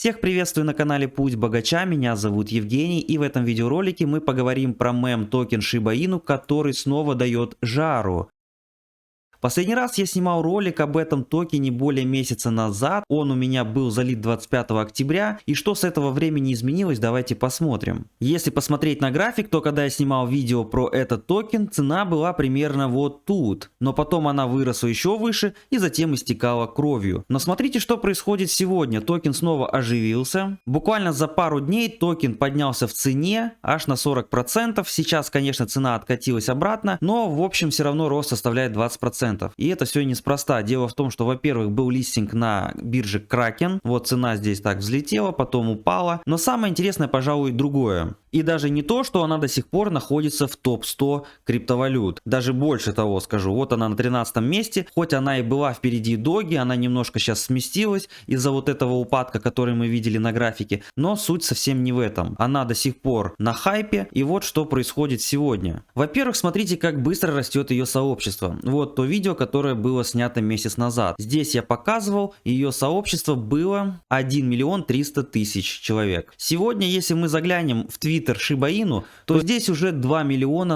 Всех приветствую на канале Путь Богача, меня зовут Евгений, и в этом видеоролике мы поговорим про мем-токен Shiba Inu, который снова дает жару. Последний раз я снимал ролик об этом токене более месяца назад, он у меня был залит 25 октября, и что с этого времени изменилось, давайте посмотрим. Если посмотреть на график, то когда я снимал видео про этот токен, цена была примерно вот тут, но потом она выросла еще выше и затем истекала кровью. Но смотрите, что происходит сегодня, токен снова оживился, буквально за пару дней токен поднялся в цене аж на 40%, сейчас, конечно, цена откатилась обратно, но в общем все равно рост составляет 20%. И это все неспроста. Дело в том, что, во-первых, был листинг на бирже Kraken. Вот цена здесь так взлетела, потом упала. Но самое интересное, пожалуй, другое. И даже не то, что она до сих пор находится в топ-100 криптовалют. Даже больше того скажу. Вот она на 13 месте. Хоть она и была впереди доги, она немножко сейчас сместилась из-за вот этого упадка, который мы видели на графике. Но суть совсем не в этом. Она до сих пор на хайпе. И вот что происходит сегодня. Во-первых, смотрите, как быстро растет ее сообщество. Вот то видео, которое было снято месяц назад. Здесь я показывал, ее сообщество было 1 300 000 человек. Сегодня, если мы заглянем в твиттер Shiba Inu, то здесь уже 2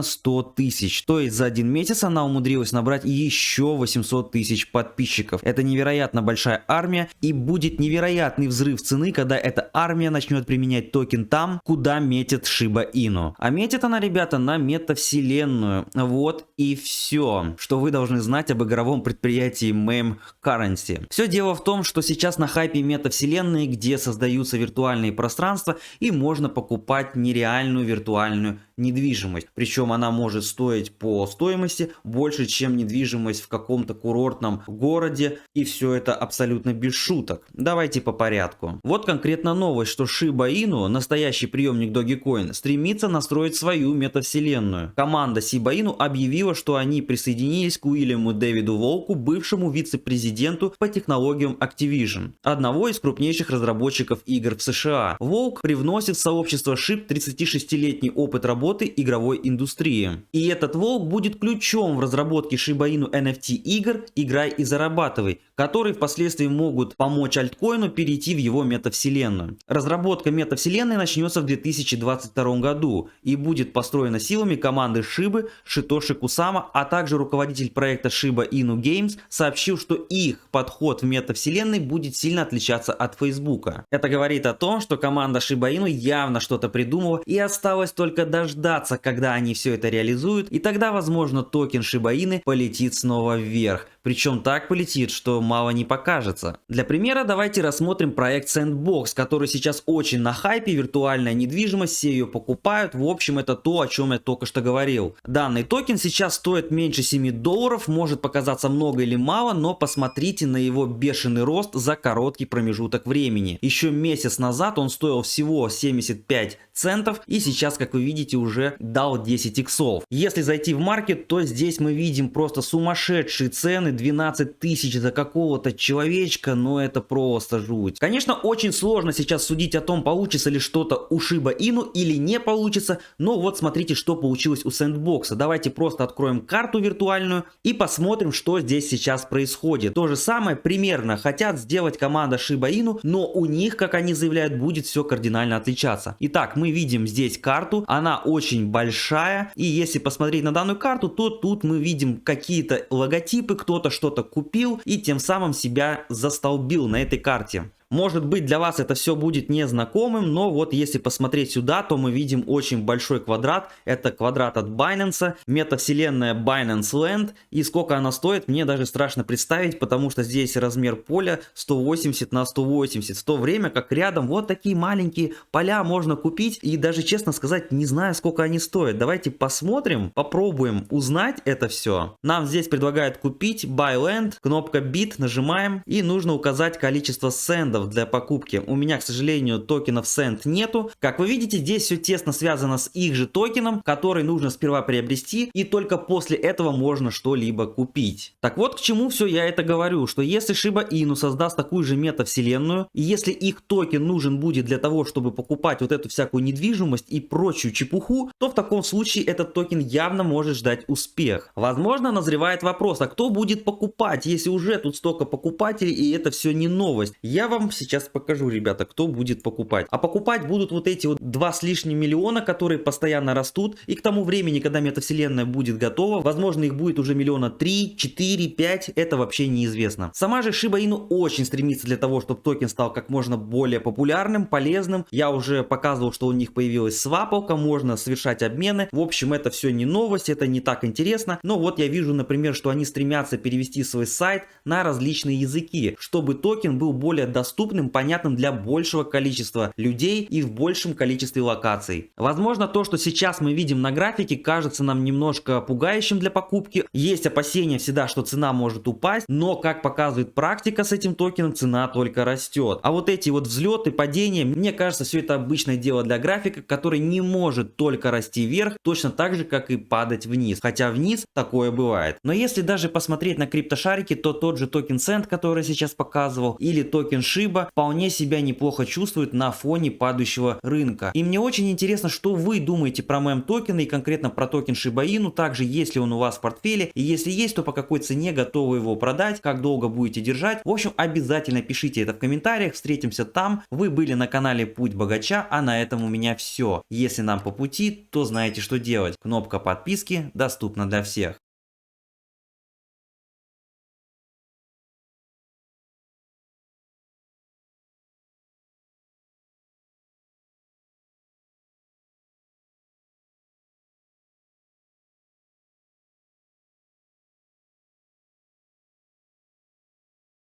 100 000. То есть за один месяц она умудрилась набрать еще 800 000 подписчиков. Это невероятно большая армия, и будет невероятный взрыв цены, когда эта армия начнет применять токен там, куда метит Shiba Inu. А метит она, ребята, на метавселенную. Вот и все, что вы должны знать об игровом предприятии Meme Currency. Все дело в том, что сейчас на хайпе метавселенной, где создаются виртуальные пространства и можно покупать нереальную виртуальную недвижимость. Причем она может стоить по стоимости больше, чем недвижимость в каком-то курортном городе, и все это абсолютно без шуток. Давайте по порядку. Вот конкретно новость, что Shiba Inu, настоящий приемник Dogecoin, стремится настроить свою метавселенную. Команда Shiba Inu объявила, что они присоединились к Уильяму Дэвиду Волку, бывшему вице-президенту по технологиям Activision, одного из крупнейших разработчиков игр в США. Волк привносит в сообщество SHIB 36-летний опыт работы игровой индустрии. И этот Волк будет ключом в разработке Shiba Inu NFT игр «Играй и зарабатывай», которые впоследствии могут помочь альткоину перейти в его метавселенную. Разработка метавселенной начнется в 2022 году и будет построена силами команды Шибы Шитоши Кусама, а также руководитель проекта Shiba Inu Games сообщил, что их подход в метавселенной будет сильно отличаться от Фейсбука. Это говорит о том, что команда Shiba Inu явно что-то придумала, и осталось только дождаться, когда они все это реализуют, и тогда, возможно, токен Shiba Inu полетит снова вверх. Причем так полетит, что мало не покажется. Для примера давайте рассмотрим проект Sandbox, который сейчас очень на хайпе, виртуальная недвижимость, все ее покупают. В общем, это то, о чем я только что говорил. Данный токен сейчас стоит меньше $7, может показаться много или мало, но посмотрите на его бешеный рост за короткий промежуток времени. Еще месяц назад он стоил всего 75 центов, и сейчас, как вы видите, уже дал 10 иксов. Если зайти в маркет, то здесь мы видим просто сумасшедшие цены, 12 тысяч за какого-то человечка, но это просто жуть. Конечно, очень сложно сейчас судить о том, получится ли что-то у Shiba Inu или не получится, но вот смотрите, что получилось у Sandbox. Давайте просто откроем карту виртуальную и посмотрим, что здесь сейчас происходит. То же самое примерно хотят сделать команда Shiba Inu, но у них, как они заявляют, будет все кардинально отличаться. Итак, мы видим здесь карту, она очень большая, и если посмотреть на данную карту, то тут мы видим какие-то логотипы, кто-то что-то купил и тем самым себя застолбил на этой карте. Может быть, для вас это все будет незнакомым, но вот если посмотреть сюда, то мы видим очень большой квадрат. Это квадрат от Binance, метавселенная Binance Land. И сколько она стоит, мне даже страшно представить, потому что здесь размер поля 180 на 180. В то время как рядом вот такие маленькие поля можно купить. И даже, честно сказать, не знаю, сколько они стоят. Давайте посмотрим, попробуем узнать это все. Нам здесь предлагают купить Buy Land, кнопка Bit, нажимаем, и нужно указать количество сендов для покупки. У меня, к сожалению, токенов Sand нету. Как вы видите, здесь все тесно связано с их же токеном, который нужно сперва приобрести, и только после этого можно что-либо купить. Так вот, к чему все я это говорю, что если Shiba Inu создаст такую же метавселенную, и если их токен нужен будет для того, чтобы покупать вот эту всякую недвижимость и прочую чепуху, то в таком случае этот токен явно может ждать успех. Возможно, назревает вопрос, а кто будет покупать, если уже тут столько покупателей и это все не новость? Я вам вам сейчас покажу, ребята, кто будет покупать. А покупать будут вот эти вот 2 с лишним миллиона, которые постоянно растут. И к тому времени, когда метавселенная будет готова, возможно, их будет уже миллиона 3, 4, 5. Это вообще неизвестно. Сама же Shiba Inu очень стремится для того, чтобы токен стал как можно более популярным, полезным. Я уже показывал, что у них появилась свапалка, можно совершать обмены. В общем, это все не новость, это не так интересно. Но вот я вижу, например, что они стремятся перевести свой сайт на различные языки, чтобы токен был более доступным, понятным для большего количества людей и в большем количестве локаций. Возможно, то, что сейчас мы видим на графике, кажется нам немножко пугающим для покупки. Есть опасения всегда, что цена может упасть, но, как показывает практика, с этим токеном цена только растет. А вот эти вот взлеты, падения, мне кажется, все это обычное дело для графика, который не может только расти вверх, точно так же, как и падать вниз. Хотя вниз такое бывает. Но если даже посмотреть на криптошарики, то тот же токен Cent, который я сейчас показывал, или токен Shiba, вполне себя неплохо чувствует на фоне падающего рынка. И мне очень интересно, что вы думаете про мем токена и конкретно про токен Shiba Inu. Также, есть ли он у вас в портфеле, и если есть, то по какой цене готовы его продать, как долго будете держать. В общем, обязательно пишите это в комментариях, встретимся там. Вы были на канале Путь Богача, а на этом у меня все. Если нам по пути, то знаете, что делать. Кнопка подписки доступна для всех.